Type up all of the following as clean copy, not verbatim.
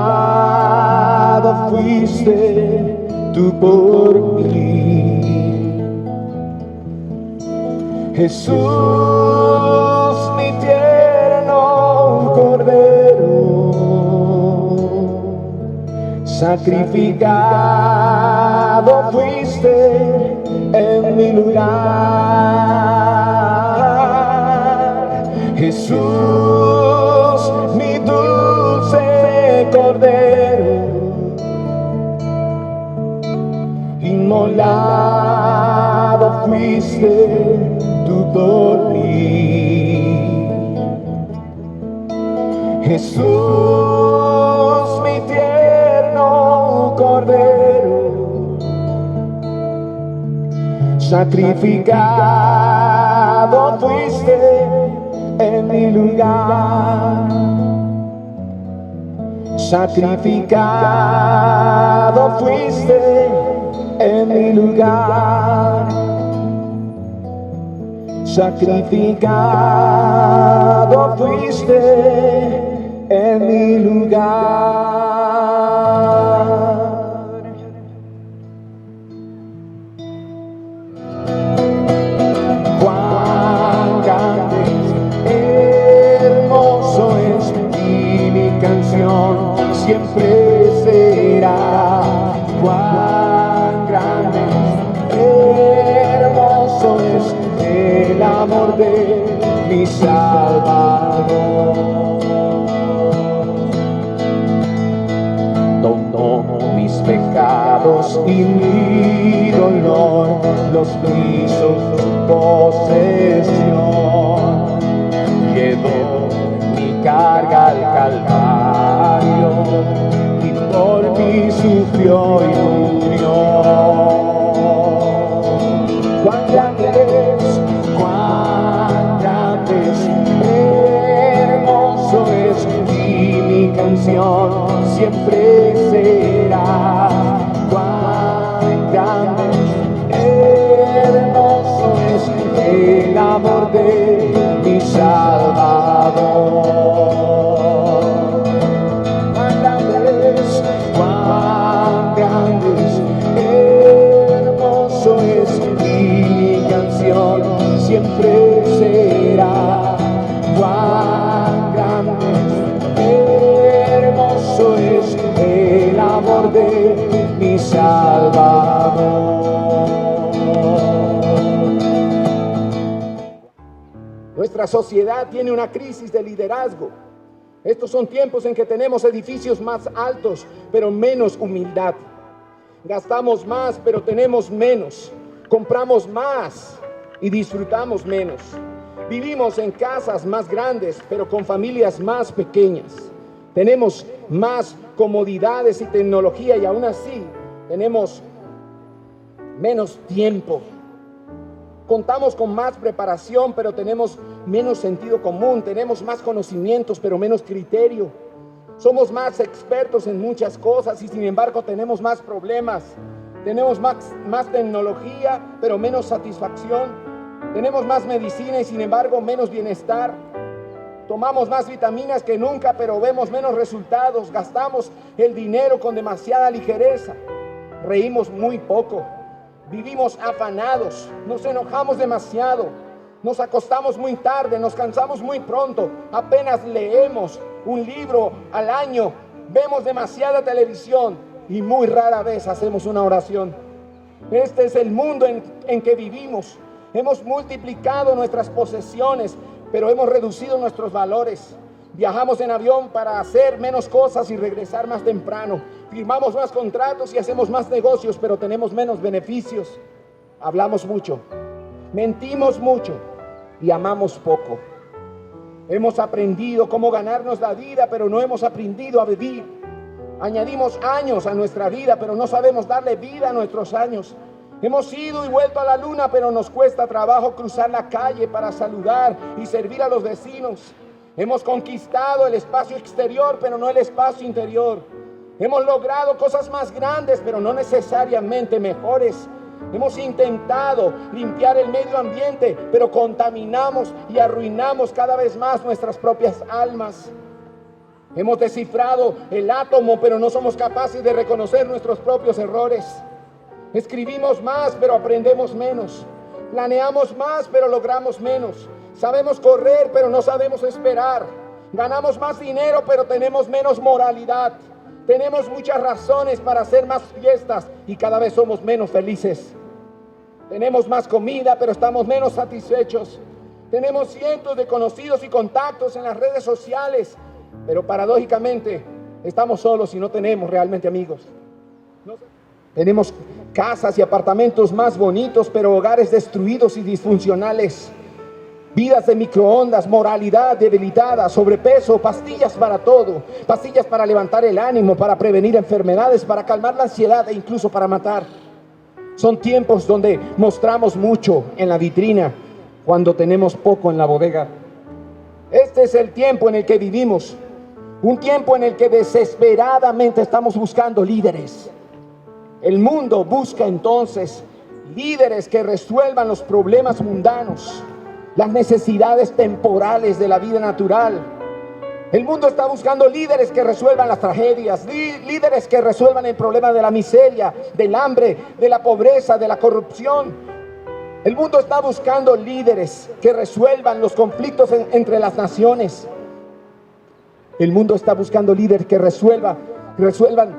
Inmolado fuiste tú por mí, Jesús, mi tierno Cordero, sacrificado fuiste en mi lugar, Jesús, mi dulce Cordero, inmolado fuiste tú por mí, Jesús, mi tierno Cordero, sacrificado fuiste en mi lugar, sacrificado fuiste en mi lugar, sacrificado fuiste en mi lugar. Cuán grande, hermoso es, y mi canción siempre será. Cuán grande, hermoso es el amor de mi Salvador. Tomó mis pecados y mi dolor, los hizo su posesión. Llevó mi carga al Calvario y por mí sufrió y murió. Cuán grande es, hermoso es, y mi canción siempre será. Cuán grande, hermoso es el amor de mi Salvador. Cuán grande es, hermoso es, y mi canción siempre será. Cuán grande, hermoso es el amor de mi Salvador. Nuestra sociedad tiene una crisis de liderazgo. Estos son tiempos en que tenemos edificios más altos, pero menos humildad. Gastamos más, pero tenemos menos. Compramos más y disfrutamos menos. Vivimos en casas más grandes, pero con familias más pequeñas. Tenemos más comodidades y tecnología y aún así tenemos menos tiempo. Contamos con más preparación, pero tenemos menos sentido común. Tenemos más conocimientos, pero menos criterio. Somos más expertos en muchas cosas y sin embargo tenemos más problemas. Tenemos más tecnología, pero menos satisfacción. Tenemos más medicina y sin embargo menos bienestar. Tomamos más vitaminas que nunca, pero vemos menos resultados. Gastamos el dinero con demasiada ligereza. Reímos muy poco. Vivimos afanados. Nos enojamos demasiado. Nos acostamos muy tarde. Nos cansamos muy pronto. Apenas leemos un libro al año. Vemos demasiada televisión y muy rara vez hacemos una oración. Este es el mundo en que vivimos. Hemos multiplicado nuestras posesiones, pero hemos reducido nuestros valores. Viajamos en avión para hacer menos cosas y regresar más temprano. Firmamos más contratos y hacemos más negocios, pero tenemos menos beneficios. Hablamos mucho, mentimos mucho y amamos poco. Hemos aprendido cómo ganarnos la vida, pero no hemos aprendido a vivir. Añadimos años a nuestra vida, pero no sabemos darle vida a nuestros años. Hemos ido y vuelto a la luna, pero nos cuesta trabajo cruzar la calle para saludar y servir a los vecinos. Hemos conquistado el espacio exterior, pero no el espacio interior. Hemos logrado cosas más grandes, pero no necesariamente mejores. Hemos intentado limpiar el medio ambiente, pero contaminamos y arruinamos cada vez más nuestras propias almas. Hemos descifrado el átomo, pero no somos capaces de reconocer nuestros propios errores. Escribimos más, pero aprendemos menos. Planeamos más, pero logramos menos. Sabemos correr, pero no sabemos esperar. Ganamos más dinero, pero tenemos menos moralidad. Tenemos muchas razones para hacer más fiestas y cada vez somos menos felices. Tenemos más comida, pero estamos menos satisfechos. Tenemos cientos de conocidos y contactos en las redes sociales, pero paradójicamente estamos solos y no tenemos realmente amigos. Tenemos casas y apartamentos más bonitos, pero hogares destruidos y disfuncionales. Vidas de microondas, moralidad debilitada, sobrepeso, pastillas para todo. Pastillas para levantar el ánimo, para prevenir enfermedades, para calmar la ansiedad e incluso para matar. Son tiempos donde mostramos mucho en la vitrina cuando tenemos poco en la bodega. Este es el tiempo en el que vivimos. Un tiempo en el que desesperadamente estamos buscando líderes. El mundo busca entonces líderes que resuelvan los problemas mundanos, las necesidades temporales de la vida natural. El mundo está buscando líderes que resuelvan las tragedias, líderes que resuelvan el problema de la miseria, del hambre, de la pobreza, de la corrupción. El mundo está buscando líderes que resuelvan los conflictos entre las naciones. El mundo está buscando líderes que resuelvan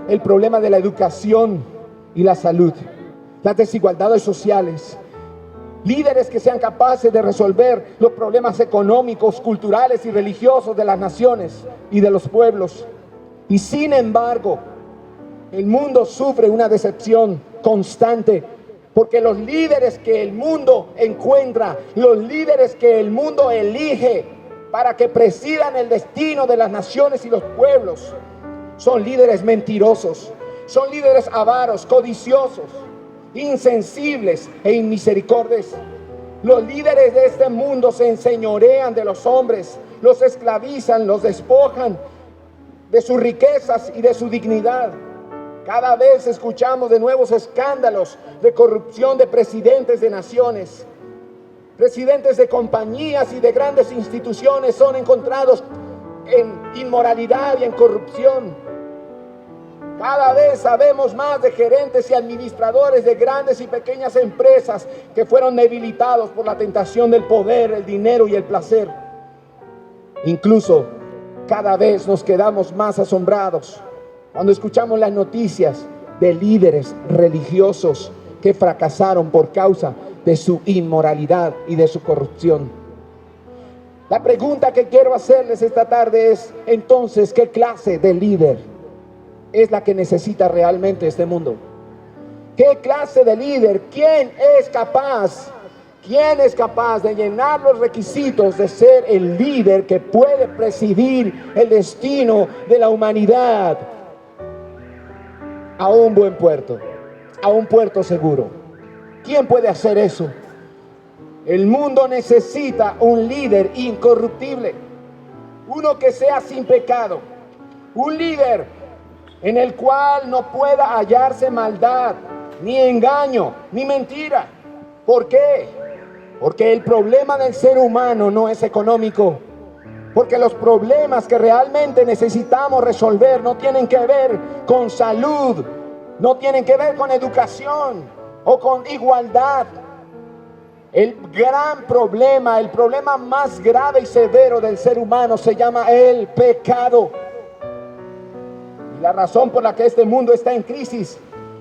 el problema de la educación y la salud, las desigualdades sociales. Líderes que sean capaces de resolver los problemas económicos, culturales y religiosos de las naciones y de los pueblos. Y sin embargo, el mundo sufre una decepción constante, porque los líderes que el mundo encuentra, los líderes que el mundo elige para que presidan el destino de las naciones y los pueblos, son líderes mentirosos, son líderes avaros, codiciosos, insensibles e inmisericordios. Los líderes de este mundo se enseñorean de los hombres, los esclavizan, los despojan de sus riquezas y de su dignidad. Cada vez escuchamos de nuevos escándalos de corrupción de presidentes de naciones. Presidentes de compañías y de grandes instituciones son encontrados en inmoralidad y en corrupción. Cada vez sabemos más de gerentes y administradores de grandes y pequeñas empresas que fueron debilitados por la tentación del poder, el dinero y el placer. Incluso cada vez nos quedamos más asombrados cuando escuchamos las noticias de líderes religiosos que fracasaron por causa de su inmoralidad y de su corrupción. La pregunta que quiero hacerles esta tarde es, entonces, ¿qué clase de líder es la que necesita realmente este mundo? ¿Qué clase de líder? ¿Quién es capaz de llenar los requisitos de ser el líder que puede presidir el destino de la humanidad a un buen puerto, a un puerto seguro? ¿Quién puede hacer eso? El mundo necesita un líder incorruptible, uno que sea sin pecado, un líder en el cual no pueda hallarse maldad, ni engaño, ni mentira. ¿Por qué? Porque el problema del ser humano no es económico. Porque los problemas que realmente necesitamos resolver no tienen que ver con salud, no tienen que ver con educación o con igualdad. El gran problema, el problema más grave y severo del ser humano se llama el pecado. La razón por la que este mundo está en crisis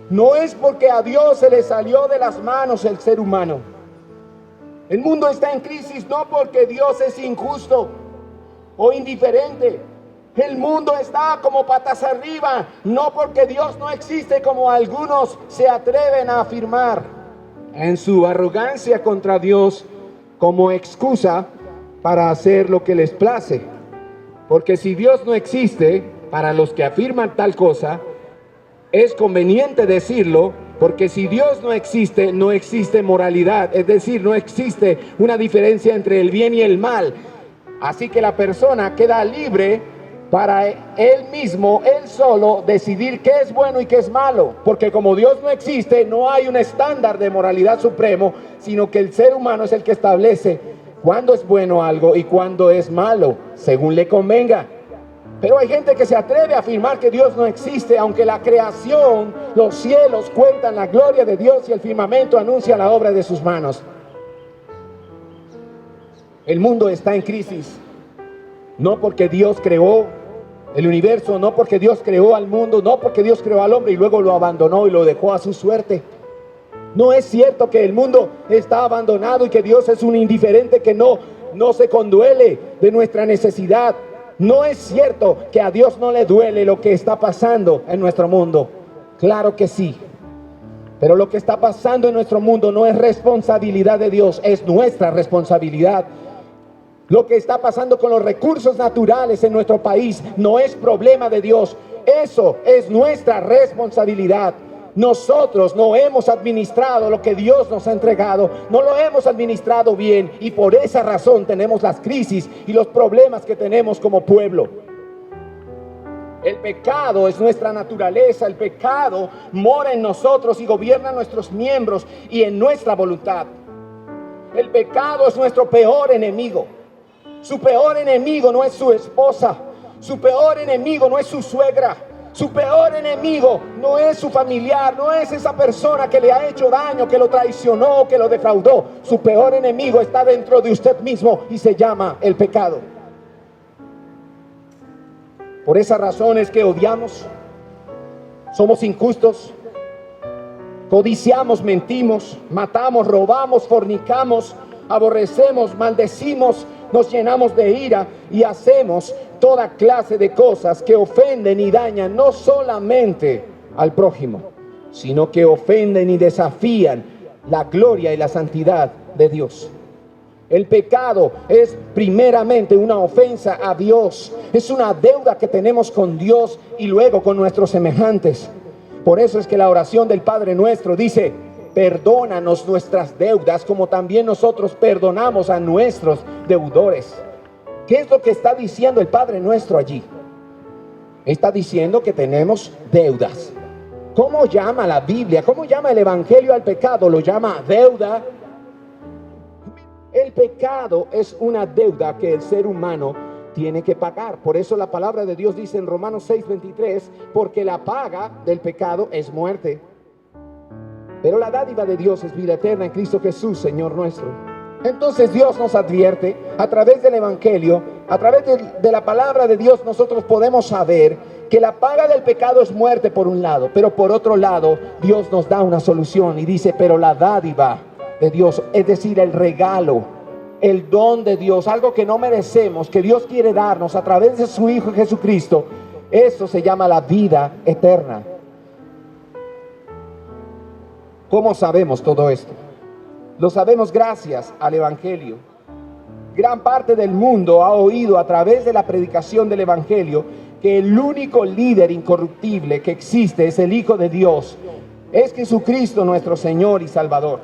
no es porque a Dios se le salió de las manos el ser humano. El mundo está en crisis no porque Dios es injusto o indiferente. El mundo está como patas arriba, no porque Dios no existe como algunos se atreven a afirmar en su arrogancia contra Dios como excusa para hacer lo que les place. Porque si Dios no existe, para los que afirman tal cosa, es conveniente decirlo, porque si Dios no existe moralidad, es decir, no existe una diferencia entre el bien y el mal. Así que la persona queda libre para él mismo, él Él solo decidir qué es bueno y qué es malo, porque como Dios no existe, no hay un estándar de moralidad supremo, sino que el ser humano es el que establece cuándo es bueno algo y cuándo es malo, según le convenga. Pero hay gente que se atreve a afirmar que Dios no existe, aunque la creación, los cielos cuentan la gloria de Dios y el firmamento anuncia la obra de sus manos. El mundo está en crisis, no porque Dios creó el universo, no porque Dios creó al mundo, no porque Dios creó al hombre y luego lo abandonó y lo dejó a su suerte. No es cierto que el mundo está abandonado y que Dios es un indiferente que no se conduele de nuestra necesidad. No es cierto que a Dios no le duele lo que está pasando en nuestro mundo. Claro que sí. Pero lo que está pasando en nuestro mundo no es responsabilidad de Dios, es nuestra responsabilidad. Lo que está pasando con los recursos naturales en nuestro país no es problema de Dios. Eso es nuestra responsabilidad. Nosotros no hemos administrado lo que Dios nos ha entregado, no lo hemos administrado bien y por esa razón tenemos las crisis y los problemas que tenemos como pueblo. El pecado es nuestra naturaleza, el pecado mora en nosotros y gobierna nuestros miembros y en nuestra voluntad. El pecado es nuestro peor enemigo. Su peor enemigo no es su esposa, su peor enemigo no es su suegra. Su peor enemigo no es su familiar, no es esa persona que le ha hecho daño, que lo traicionó, que lo defraudó. Su peor enemigo está dentro de usted mismo y se llama el pecado. Por esa razón es que odiamos, somos injustos, codiciamos, mentimos, matamos, robamos, fornicamos, aborrecemos, maldecimos, nos llenamos de ira y hacemos toda clase de cosas que ofenden y dañan no solamente al prójimo, sino que ofenden y desafían la gloria y la santidad de Dios. El pecado es primeramente una ofensa a Dios, es una deuda que tenemos con Dios y luego con nuestros semejantes. Por eso es que la oración del Padre Nuestro dice: perdónanos nuestras deudas como también nosotros perdonamos a nuestros deudores. ¿Qué es lo que está diciendo el Padre Nuestro allí? Está diciendo que tenemos deudas. ¿Cómo llama la Biblia? ¿Cómo llama el Evangelio al pecado? Lo llama deuda. El pecado es una deuda que el ser humano tiene que pagar. Por eso la palabra de Dios dice en Romanos 6:23, porque la paga del pecado es muerte, pero la dádiva de Dios es vida eterna en Cristo Jesús, Señor nuestro. Entonces Dios nos advierte a través del Evangelio, a través de la palabra de Dios, nosotros podemos saber que la paga del pecado es muerte por un lado, pero por otro lado Dios nos da una solución y dice: pero la dádiva de Dios, es decir, el regalo, el don de Dios, algo que no merecemos, que Dios quiere darnos a través de su Hijo Jesucristo, eso se llama la vida eterna. ¿Cómo sabemos todo esto? Lo sabemos gracias al Evangelio. Gran parte del mundo ha oído a través de la predicación del Evangelio que el único líder incorruptible que existe es el Hijo de Dios, es Jesucristo nuestro Señor y Salvador.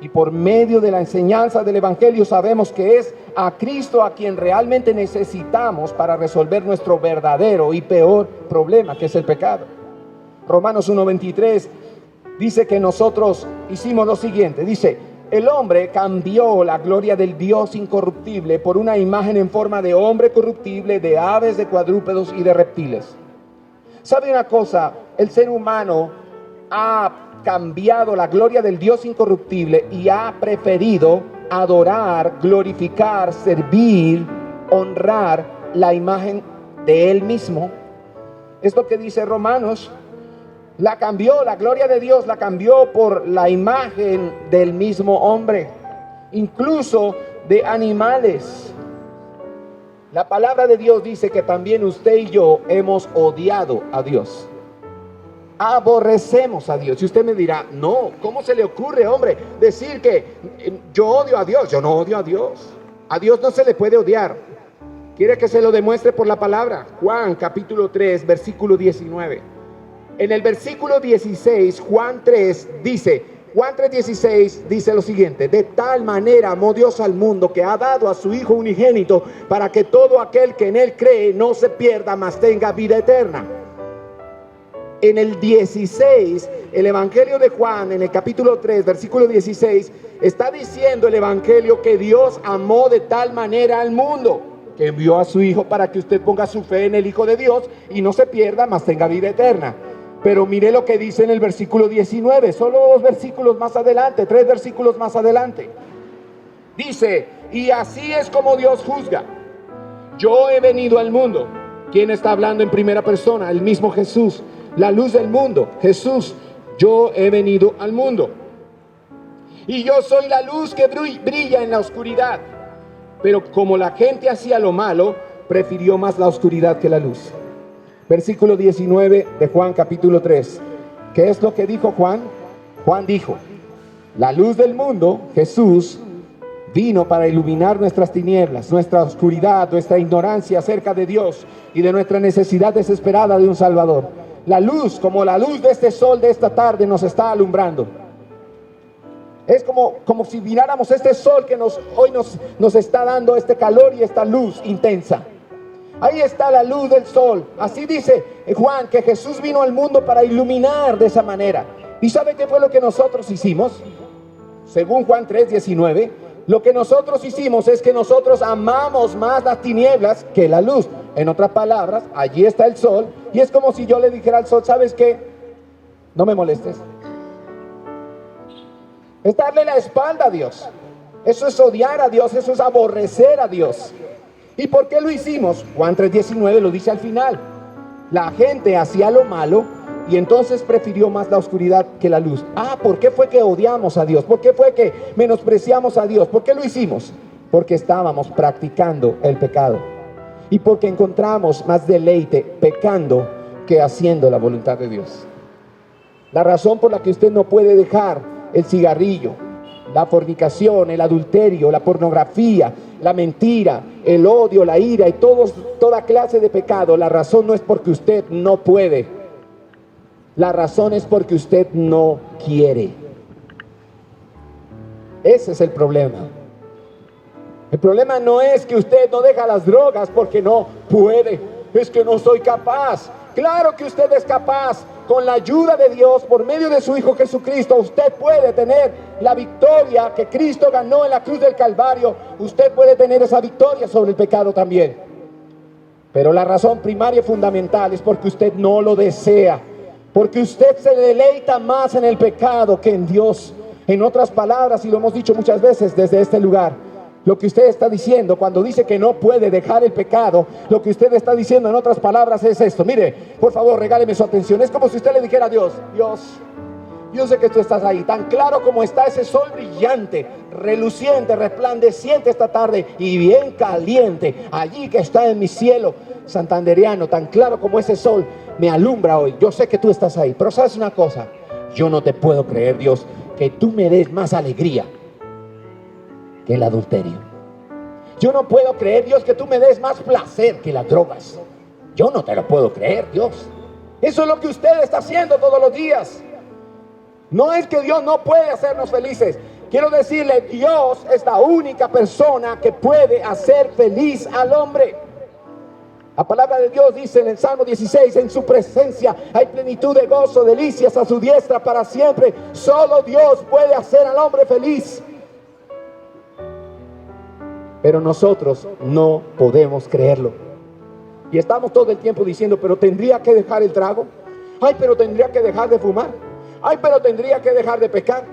Y por medio de la enseñanza del Evangelio sabemos que es a Cristo a quien realmente necesitamos para resolver nuestro verdadero y peor problema, que es el pecado. Romanos 1:23 dice que nosotros hicimos lo siguiente, dice: el hombre cambió la gloria del Dios incorruptible por una imagen en forma de hombre corruptible, de aves, de cuadrúpedos y de reptiles. ¿Sabe una cosa? El ser humano ha cambiado la gloria del Dios incorruptible y ha preferido adorar, glorificar, servir, honrar la imagen de Él mismo. Es lo que dice Romanos. La cambió, la gloria de Dios la cambió por la imagen del mismo hombre, incluso de animales. La palabra de Dios dice que también usted y yo hemos odiado a Dios. Aborrecemos a Dios. Y usted me dirá: no, ¿cómo se le ocurre, hombre, decir que yo odio a Dios? Yo no odio a Dios. A Dios no se le puede odiar. ¿Quiere que se lo demuestre por la palabra? Juan capítulo 3, versículo 19. En el versículo 16, Juan 3:16 dice lo siguiente: de tal manera amó Dios al mundo que ha dado a su Hijo unigénito para que todo aquel que en Él cree no se pierda, mas tenga vida eterna. en el 16, el Evangelio de Juan, en el capítulo 3, versículo 16, está diciendo el Evangelio que Dios amó de tal manera al mundo, que envió a su Hijo para que usted ponga su fe en el Hijo de Dios y no se pierda, mas tenga vida eterna. Pero mire lo que dice en el versículo 19, solo 2 versículos más adelante, 3 versículos más adelante. Dice, y así es como Dios juzga. Yo he venido al mundo. ¿Quién está hablando en primera persona? El mismo Jesús, la luz del mundo. Jesús, yo he venido al mundo. Y yo soy la luz que brilla en la oscuridad. Pero como la gente hacía lo malo, prefirió más la oscuridad que la luz. Versículo 19 de Juan capítulo 3. ¿Qué es lo que dijo Juan? Juan dijo, la luz del mundo, Jesús, vino para iluminar nuestras tinieblas, nuestra oscuridad, nuestra ignorancia acerca de Dios y de nuestra necesidad desesperada de un Salvador. La luz, como la luz de este sol de esta tarde, nos está alumbrando. Es como si miráramos este sol que hoy nos está dando este calor y esta luz intensa. Ahí está la luz del sol. Así dice Juan, que Jesús vino al mundo para iluminar de esa manera. ¿Y sabe qué fue lo que nosotros hicimos? Según Juan 3:19, lo que nosotros hicimos es que nosotros amamos más las tinieblas que la luz. En otras palabras, allí está el sol, y es como si yo le dijera al sol, ¿sabes qué? No me molestes. Es darle la espalda a Dios. Eso es odiar a Dios, eso es aborrecer a Dios. ¿Y por qué lo hicimos? Juan 3:19 lo dice al final. La gente hacía lo malo y entonces prefirió más la oscuridad que la luz. ¿Por qué fue que odiamos a Dios? ¿Por qué fue que menospreciamos a Dios? ¿Por qué lo hicimos? Porque estábamos practicando el pecado. Y porque encontramos más deleite pecando que haciendo la voluntad de Dios. La razón por la que usted no puede dejar el cigarrillo, la fornicación, el adulterio, la pornografía, la mentira, el odio, la ira y toda clase de pecado, la razón no es porque usted no puede. La razón es porque usted no quiere. Ese es el problema. El problema no es que usted no deja las drogas porque no puede. Es que no soy capaz. Claro que usted es capaz. Con la ayuda de Dios, por medio de su Hijo Jesucristo, usted puede tener la victoria que Cristo ganó en la cruz del Calvario. Usted puede tener esa victoria sobre el pecado también. Pero la razón primaria y fundamental es porque usted no lo desea. Porque usted se deleita más en el pecado que en Dios. En otras palabras, y lo hemos dicho muchas veces desde este lugar, lo que usted está diciendo cuando dice que no puede dejar el pecado, lo que usted está diciendo en otras palabras es esto. Mire, por favor, regáleme su atención. Es como si usted le dijera a Dios, Dios, yo sé que tú estás ahí, tan claro como está ese sol brillante, reluciente, resplandeciente esta tarde y bien caliente, allí que está en mi cielo santandereano, tan claro como ese sol me alumbra hoy. Yo sé que tú estás ahí, pero ¿sabes una cosa? Yo no te puedo creer, Dios, que tú me des más alegría que el adulterio. Yo no puedo creer, Dios, que tú me des más placer que las drogas. Yo no te lo puedo creer, Dios. Eso es lo que usted está haciendo todos los días. No es que Dios no puede hacernos felices. Quiero decirle, Dios es la única persona que puede hacer feliz al hombre. La palabra de Dios dice en el Salmo 16, en su presencia hay plenitud de gozo, delicias a su diestra para siempre. Solo Dios puede hacer al hombre feliz. Pero nosotros no podemos creerlo. Y estamos todo el tiempo diciendo, pero tendría que dejar el trago. Ay, pero tendría que dejar de fumar. Ay, pero tendría que dejar de pecar.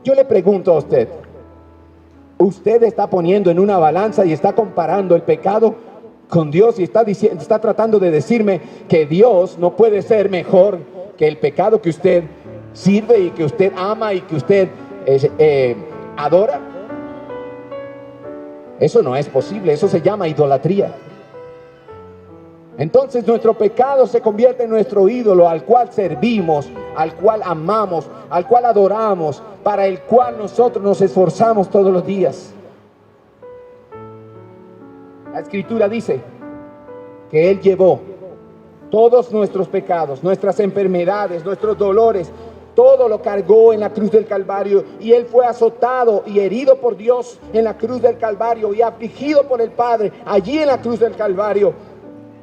Yo le pregunto a usted, ¿usted está poniendo en una balanza y está comparando el pecado con Dios y está tratando de decirme que Dios no puede ser mejor que el pecado que usted sirve y que usted ama y que usted adora? Eso no es posible, eso se llama idolatría. Entonces nuestro pecado se convierte en nuestro ídolo, al cual servimos, al cual amamos, al cual adoramos, para el cual nosotros nos esforzamos todos los días. La Escritura dice que Él llevó todos nuestros pecados, nuestras enfermedades, nuestros dolores, todo lo cargó en la cruz del Calvario, y Él fue azotado y herido por Dios en la cruz del Calvario y afligido por el Padre allí en la cruz del Calvario.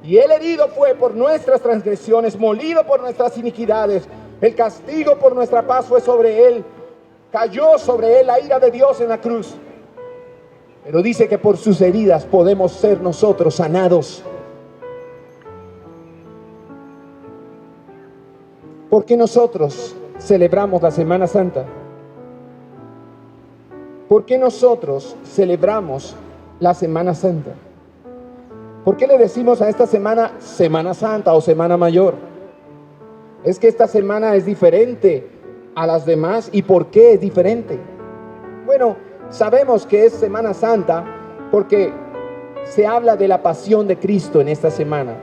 Y Él herido fue por nuestras transgresiones, molido por nuestras iniquidades. El castigo por nuestra paz fue sobre Él. Cayó sobre Él la ira de Dios en la cruz. Pero dice que por sus heridas podemos ser nosotros sanados. ¿Por qué nosotros celebramos la Semana Santa? ¿Por qué nosotros celebramos la Semana Santa? ¿Por qué le decimos a esta semana Semana Santa o Semana Mayor? Es que esta semana es diferente a las demás. ¿Y por qué es diferente? Bueno, sabemos que es Semana Santa porque se habla de la pasión de Cristo en esta semana.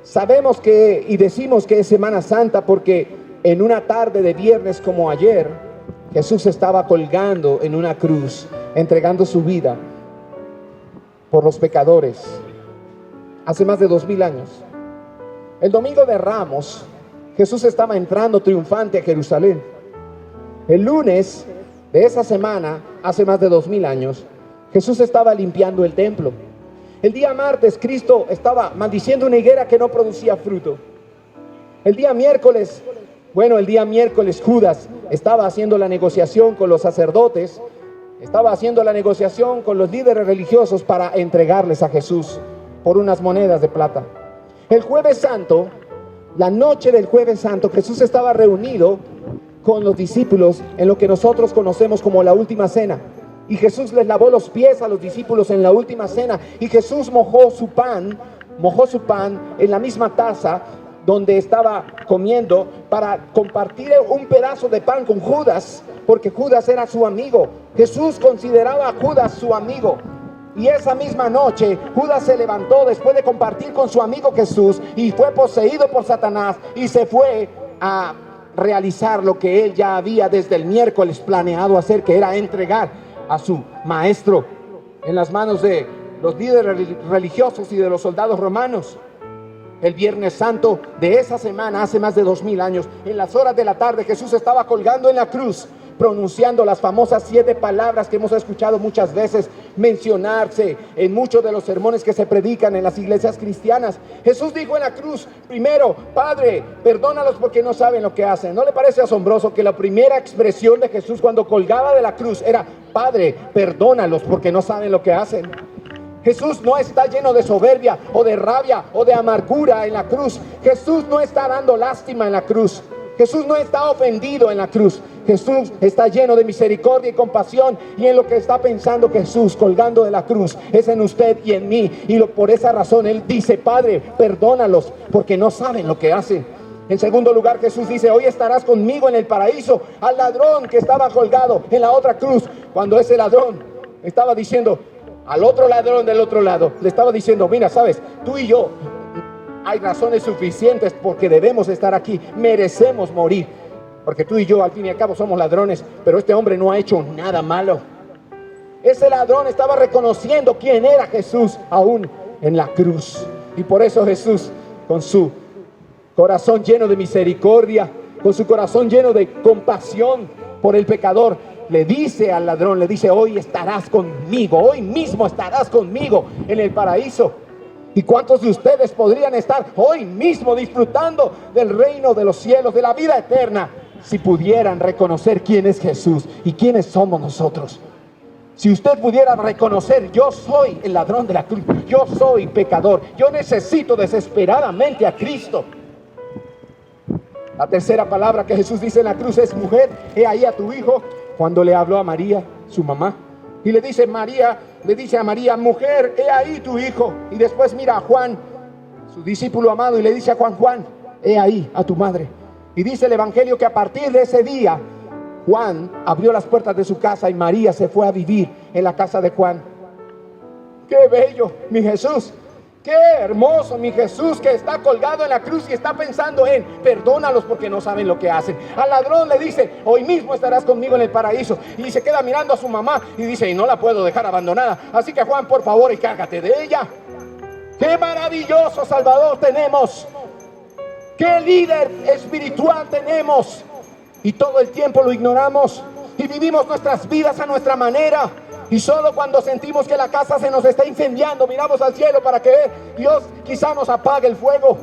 Sabemos que y decimos que es Semana Santa porque en una tarde de viernes como ayer, Jesús estaba colgando en una cruz, entregando su vida por los pecadores, hace más de 2000 años. El domingo de Ramos, Jesús estaba entrando triunfante a Jerusalén. El lunes de esa semana, hace más de 2000 años, Jesús estaba limpiando el templo. El día martes, Cristo estaba maldiciendo una higuera que no producía fruto. El día miércoles Judas estaba haciendo la negociación con los sacerdotes, estaba haciendo la negociación con los líderes religiosos para entregarles a Jesús por unas monedas de plata. El jueves santo, la noche del jueves santo, Jesús estaba reunido con los discípulos en lo que nosotros conocemos como la última cena. Y Jesús les lavó los pies a los discípulos en la última cena. Y Jesús mojó su pan en la misma taza donde estaba comiendo para compartir un pedazo de pan con Judas, porque Judas era su amigo. Jesús consideraba a Judas su amigo. Y esa misma noche Judas se levantó después de compartir con su amigo Jesús y fue poseído por Satanás y se fue a realizar lo que él ya había desde el miércoles planeado hacer, que era entregar a su maestro en las manos de los líderes religiosos y de los soldados romanos. El Viernes Santo de esa semana, hace más de 2000 años, en las horas de la tarde, Jesús estaba colgando en la cruz, pronunciando las famosas 7 palabras que hemos escuchado muchas veces mencionarse en muchos de los sermones que se predican en las iglesias cristianas. Jesús dijo en la cruz, primero, Padre, perdónalos porque no saben lo que hacen. ¿No le parece asombroso que la primera expresión de Jesús cuando colgaba de la cruz era, Padre, perdónalos porque no saben lo que hacen? Jesús no está lleno de soberbia o de rabia o de amargura en la cruz. Jesús no está dando lástima en la cruz. Jesús no está ofendido en la cruz. Jesús está lleno de misericordia y compasión, y en lo que está pensando Jesús colgando de la cruz es en usted y en mí, y por esa razón Él dice, Padre, perdónalos porque no saben lo que hacen. En segundo lugar, Jesús dice, hoy estarás conmigo en el paraíso. Al ladrón que estaba colgado en la otra cruz, cuando ese ladrón estaba diciendo, al otro ladrón del otro lado, le estaba diciendo, mira, sabes, tú y yo hay razones suficientes porque debemos estar aquí, merecemos morir, porque tú y yo al fin y al cabo somos ladrones, pero este hombre no ha hecho nada malo. Ese ladrón estaba reconociendo quién era Jesús aún en la cruz, y por eso Jesús, con su corazón lleno de misericordia, con su corazón lleno de compasión por el pecador, le dice al ladrón, le dice, hoy estarás conmigo, hoy mismo estarás conmigo en el paraíso. ¿Y cuántos de ustedes podrían estar hoy mismo disfrutando del reino de los cielos, de la vida eterna, si pudieran reconocer quién es Jesús y quiénes somos nosotros? Si usted pudiera reconocer, yo soy el ladrón de la cruz, yo soy pecador, yo necesito desesperadamente a Cristo. La tercera palabra que Jesús dice en la cruz es, mujer, he ahí a tu hijo. Cuando le habló a María, su mamá, y le dice a María, mujer, he ahí tu hijo. Y después mira a Juan, su discípulo amado, y le dice a Juan, Juan, he ahí a tu madre. Y dice el Evangelio que a partir de ese día, Juan abrió las puertas de su casa y María se fue a vivir en la casa de Juan. ¡Qué bello, mi Jesús! ¡Qué hermoso, mi Jesús, que está colgado en la cruz y está pensando en, perdónalos porque no saben lo que hacen! Al ladrón le dice, hoy mismo estarás conmigo en el paraíso. Y se queda mirando a su mamá y dice, y no la puedo dejar abandonada. Así que Juan, por favor, encárgate de ella. ¡Qué maravilloso Salvador tenemos! ¡Qué líder espiritual tenemos! Y todo el tiempo lo ignoramos y vivimos nuestras vidas a nuestra manera. Y solo cuando sentimos que la casa se nos está incendiando, miramos al cielo para que Dios quizá nos apague el fuego.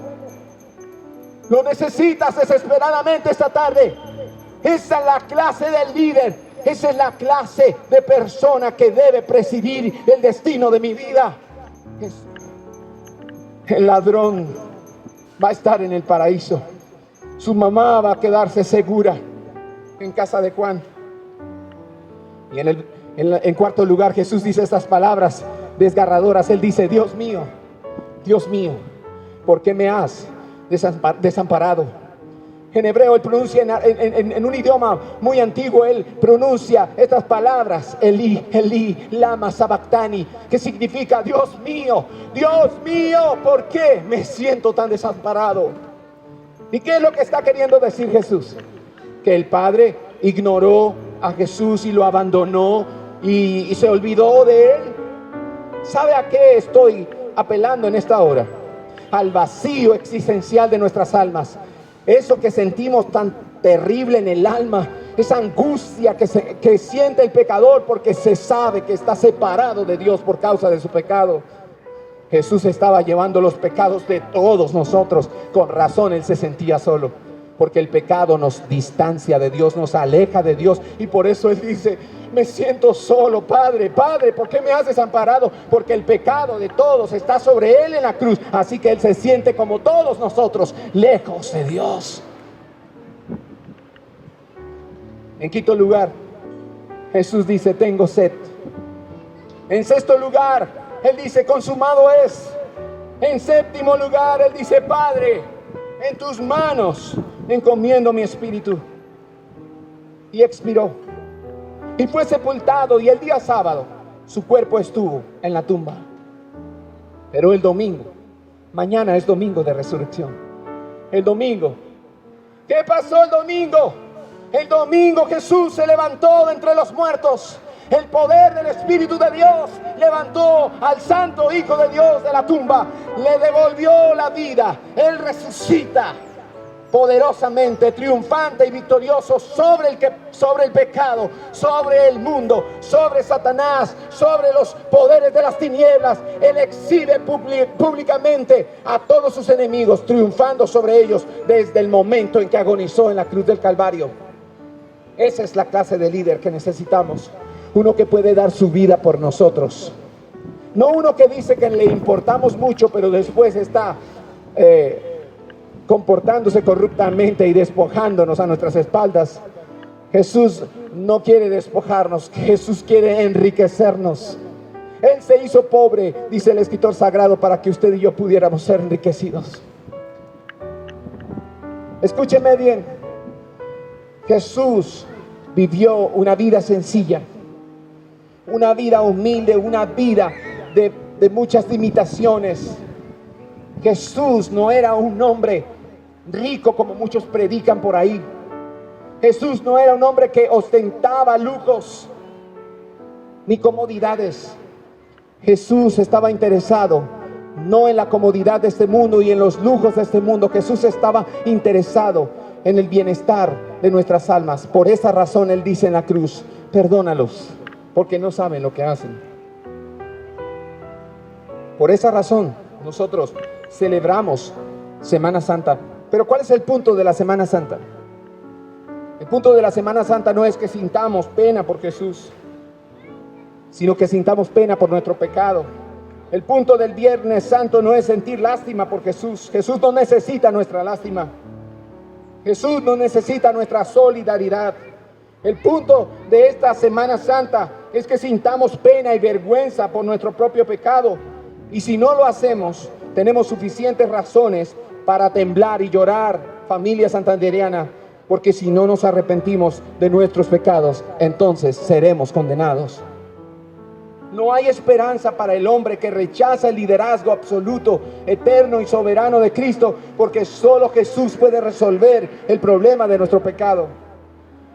Lo necesitas desesperadamente esta tarde. Esa es la clase del líder. Esa es la clase de persona que debe presidir el destino de mi vida. El ladrón va a estar en el paraíso. Su mamá va a quedarse segura en casa de Juan. Y en cuarto lugar, Jesús dice estas palabras desgarradoras. Él dice: Dios mío, ¿por qué me has desamparado? En hebreo él pronuncia en un idioma muy antiguo, él pronuncia estas palabras: Elí, Elí, lama sabactani, que significa: Dios mío, ¿por qué me siento tan desamparado? ¿Y qué es lo que está queriendo decir Jesús? Que el Padre ignoró a Jesús y lo abandonó y se olvidó de él. ¿Sabe a qué estoy apelando en esta hora? Al vacío existencial de nuestras almas. Eso que sentimos tan terrible en el alma, esa angustia que siente el pecador porque se sabe que está separado de Dios por causa de su pecado. Jesús estaba llevando los pecados de todos nosotros. Con razón él se sentía solo, porque el pecado nos distancia de Dios, nos aleja de Dios. Y por eso él dice: me siento solo, Padre, ¿por qué me has desamparado? Porque el pecado de todos está sobre él en la cruz. Así que él se siente como todos nosotros, lejos de Dios. En quinto lugar, Jesús dice: tengo sed. En sexto lugar, él dice: consumado es. En séptimo lugar, él dice: Padre, en tus manos encomiendo mi espíritu. Y expiró. Y fue sepultado, y el día sábado su cuerpo estuvo en la tumba. Pero el domingo, mañana es domingo de resurrección. El domingo, ¿qué pasó el domingo? El domingo Jesús se levantó de entre los muertos. El poder del Espíritu de Dios levantó al Santo Hijo de Dios de la tumba. Le devolvió la vida. Él resucita poderosamente, triunfante y victorioso sobre el pecado, sobre el mundo, sobre Satanás, sobre los poderes de las tinieblas. Él exhibe públicamente a todos sus enemigos, triunfando sobre ellos desde el momento en que agonizó en la cruz del Calvario. Esa es la clase de líder que necesitamos. Uno que puede dar su vida por nosotros. No uno que dice que le importamos mucho, pero después está comportándose corruptamente y despojándonos a nuestras espaldas. Jesús no quiere despojarnos, Jesús quiere enriquecernos. Él se hizo pobre, dice el escritor sagrado, para que usted y yo pudiéramos ser enriquecidos. Escúcheme bien. Jesús vivió una vida sencilla, una vida humilde, una vida de muchas limitaciones. Jesús no era un hombre rico como muchos predican por ahí. Jesús no era un hombre que ostentaba lujos ni comodidades. Jesús estaba interesado no en la comodidad de este mundo y en los lujos de este mundo. Jesús estaba interesado en el bienestar de nuestras almas. Por esa razón él dice en la cruz: perdónalos, porque no saben lo que hacen. Por esa razón nosotros celebramos Semana Santa. Pero ¿cuál es el punto de la Semana Santa? El punto de la Semana Santa no es que sintamos pena por Jesús, sino que sintamos pena por nuestro pecado. El punto del Viernes Santo no es sentir lástima por Jesús. Jesús no necesita nuestra lástima. Jesús no necesita nuestra solidaridad. El punto de esta Semana Santa es que sintamos pena y vergüenza por nuestro propio pecado. Y si no lo hacemos, tenemos suficientes razones para temblar y llorar, familia santanderiana, porque si no nos arrepentimos de nuestros pecados, entonces seremos condenados. No hay esperanza para el hombre que rechaza el liderazgo absoluto, eterno y soberano de Cristo, porque solo Jesús puede resolver el problema de nuestro pecado.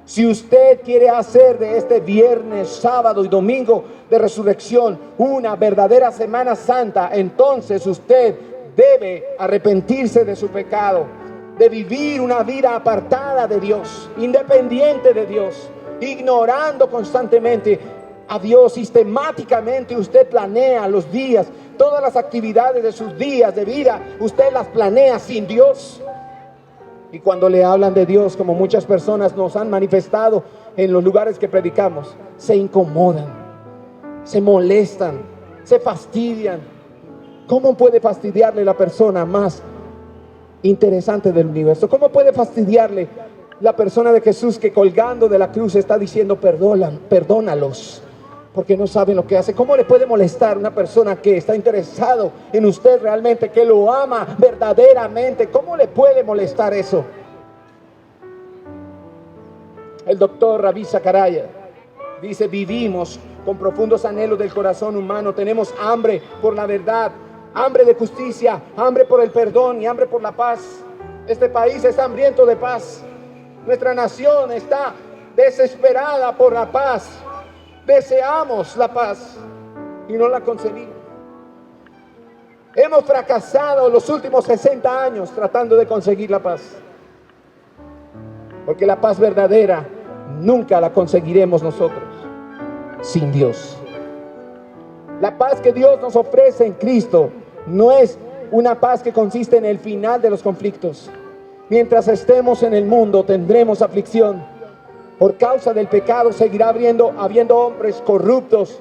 Si usted quiere hacer de este viernes, sábado y domingo de resurrección una verdadera Semana Santa, entonces usted debe arrepentirse de su pecado, de vivir una vida apartada de Dios, independiente de Dios, ignorando constantemente a Dios sistemáticamente, usted planea los días, todas las actividades de sus días de vida, usted las planea sin Dios. Y cuando le hablan de Dios, como muchas personas nos han manifestado en los lugares que predicamos, se incomodan, se molestan, se fastidian. ¿Cómo puede fastidiarle la persona más interesante del universo? ¿Cómo puede fastidiarle la persona de Jesús que colgando de la cruz está diciendo perdónalos porque no saben lo que hace? ¿Cómo le puede molestar una persona que está interesado en usted realmente, que lo ama verdaderamente? ¿Cómo le puede molestar eso? El doctor Ravi Zacharias dice: vivimos con profundos anhelos del corazón humano, tenemos hambre por la verdad, hambre de justicia, hambre por el perdón y hambre por la paz. Este país está hambriento de paz. Nuestra nación está desesperada por la paz. Deseamos la paz y no la conseguimos. Hemos fracasado los últimos 60 años tratando de conseguir la paz. Porque la paz verdadera nunca la conseguiremos nosotros sin Dios. La paz que Dios nos ofrece en Cristo no es una paz que consiste en el final de los conflictos. Mientras estemos en el mundo tendremos aflicción. Por causa del pecado seguirá habiendo hombres corruptos.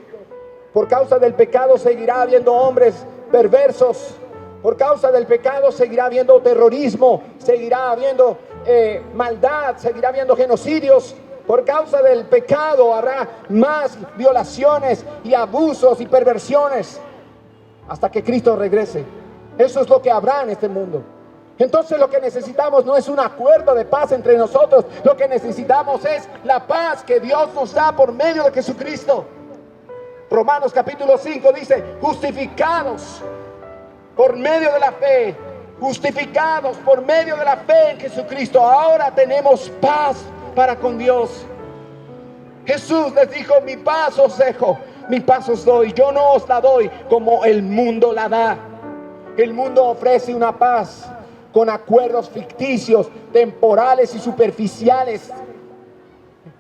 Por causa del pecado seguirá habiendo hombres perversos. Por causa del pecado seguirá habiendo terrorismo, seguirá habiendo maldad, seguirá habiendo genocidios. Por causa del pecado habrá más violaciones y abusos y perversiones hasta que Cristo regrese. Eso es lo que habrá en este mundo. Entonces lo que necesitamos no es un acuerdo de paz entre nosotros. Lo que necesitamos es la paz que Dios nos da por medio de Jesucristo. Romanos capítulo 5 dice: justificados por medio de la fe, justificados por medio de la fe en Jesucristo, ahora tenemos paz para con Dios. Jesús les dijo: mi paz os dejo, mi paz os doy. Yo no os la doy como el mundo la da. El mundo ofrece una paz con acuerdos ficticios, temporales y superficiales.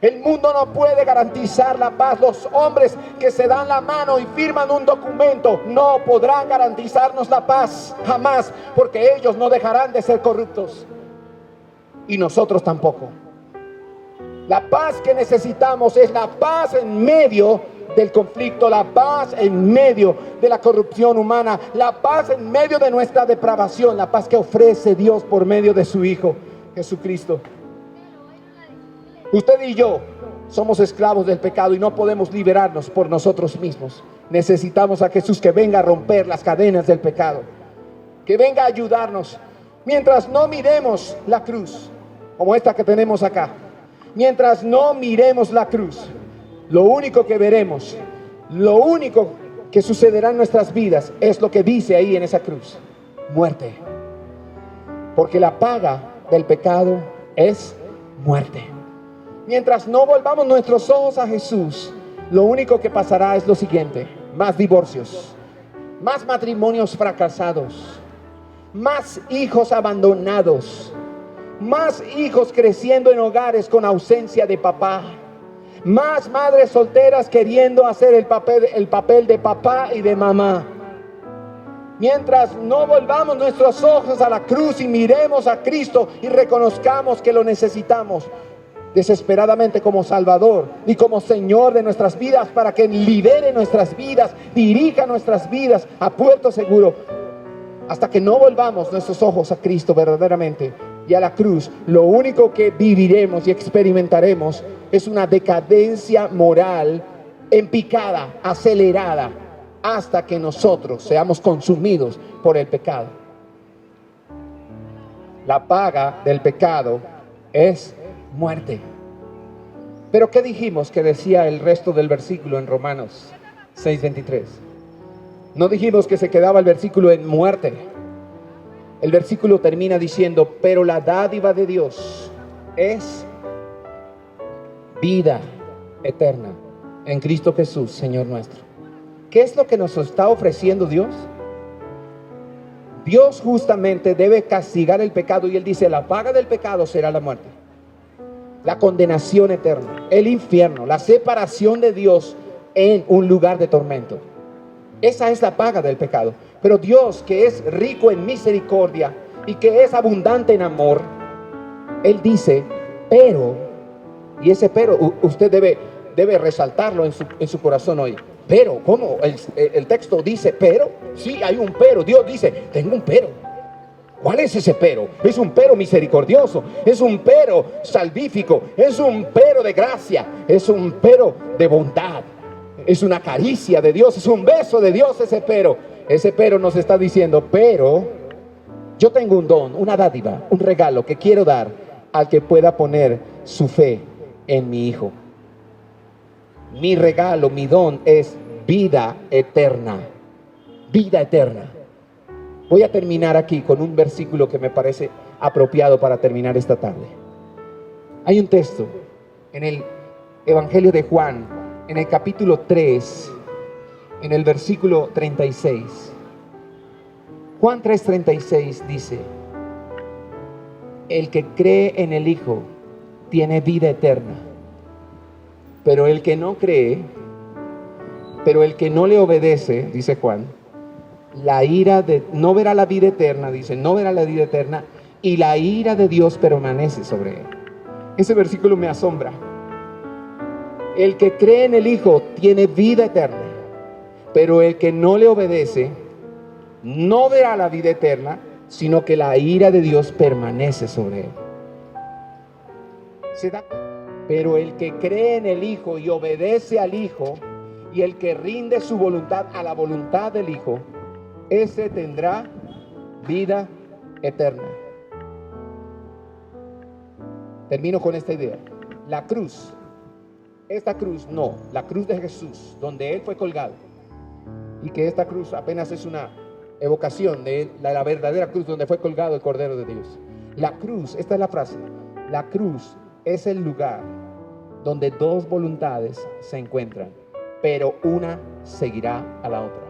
El mundo no puede garantizar la paz. Los hombres que se dan la mano y firman un documento no podrán garantizarnos la paz jamás, porque ellos no dejarán de ser corruptos y nosotros tampoco. La paz que necesitamos es la paz en medio del conflicto, la paz en medio de la corrupción humana, la paz en medio de nuestra depravación, la paz que ofrece Dios por medio de su Hijo Jesucristo. Usted y yo somos esclavos del pecado y no podemos liberarnos por nosotros mismos. Necesitamos a Jesús que venga a romper las cadenas del pecado, que venga a ayudarnos. Mientras no miremos la cruz, como esta que tenemos acá, mientras no miremos la cruz, lo único que veremos, lo único que sucederá en nuestras vidas es lo que dice ahí en esa cruz: muerte. Porque la paga del pecado es muerte. Mientras no volvamos nuestros ojos a Jesús, lo único que pasará es lo siguiente: más divorcios, más matrimonios fracasados, más hijos abandonados, más hijos creciendo en hogares con ausencia de papá, más madres solteras queriendo hacer el papel de papá y de mamá. Mientras no volvamos nuestros ojos a la cruz y miremos a Cristo y reconozcamos que lo necesitamos desesperadamente como Salvador y como Señor de nuestras vidas, para que lidere nuestras vidas, dirija nuestras vidas a puerto seguro, hasta que no volvamos nuestros ojos a Cristo verdaderamente y a la cruz, lo único que viviremos y experimentaremos es una decadencia moral en picada, acelerada, hasta que nosotros seamos consumidos por el pecado. La paga del pecado es muerte. Pero ¿qué dijimos que decía el resto del versículo en Romanos 6:23? No dijimos que se quedaba el versículo en muerte. El versículo termina diciendo: pero la dádiva de Dios es vida eterna en Cristo Jesús, Señor nuestro. ¿Qué es lo que nos está ofreciendo Dios? Dios justamente debe castigar el pecado, y Él dice: la paga del pecado será la muerte, la condenación eterna, el infierno, la separación de Dios en un lugar de tormento. Esa es la paga del pecado. Pero Dios, que es rico en misericordia y que es abundante en amor, Él dice, pero, y ese pero usted debe resaltarlo en su corazón hoy. Pero, ¿cómo? El texto dice pero. Sí, hay un pero. Dios dice, tengo un pero. ¿Cuál es ese pero? Es un pero misericordioso, es un pero salvífico, es un pero de gracia, es un pero de bondad, es una caricia de Dios, es un beso de Dios ese pero. Ese pero nos está diciendo, pero yo tengo un don, una dádiva, un regalo que quiero dar al que pueda poner su fe en mi Hijo. Mi regalo, mi don es vida eterna. Vida eterna. Voy a terminar aquí con un versículo que me parece apropiado para terminar esta tarde. Hay un texto en el Evangelio de Juan, en el capítulo 3, en el versículo 36. Juan 3:36 dice, el que cree en el Hijo tiene vida eterna, pero el que no cree, pero el que no le obedece, dice Juan, no verá la vida eterna, dice, no verá la vida eterna, y la ira de Dios permanece sobre él. Ese versículo me asombra. El que cree en el Hijo tiene vida eterna, pero el que no le obedece no verá la vida eterna, sino que la ira de Dios permanece sobre él. ¿Se da? Pero el que cree en el Hijo y obedece al Hijo, y el que rinde su voluntad a la voluntad del Hijo, ese tendrá vida eterna. Termino con esta idea. La cruz, esta cruz no, la cruz de Jesús, donde Él fue colgado, y que esta cruz apenas es una evocación de la verdadera cruz donde fue colgado el Cordero de Dios. La cruz, esta es la frase, la cruz es el lugar donde dos voluntades se encuentran, pero una seguirá a la otra.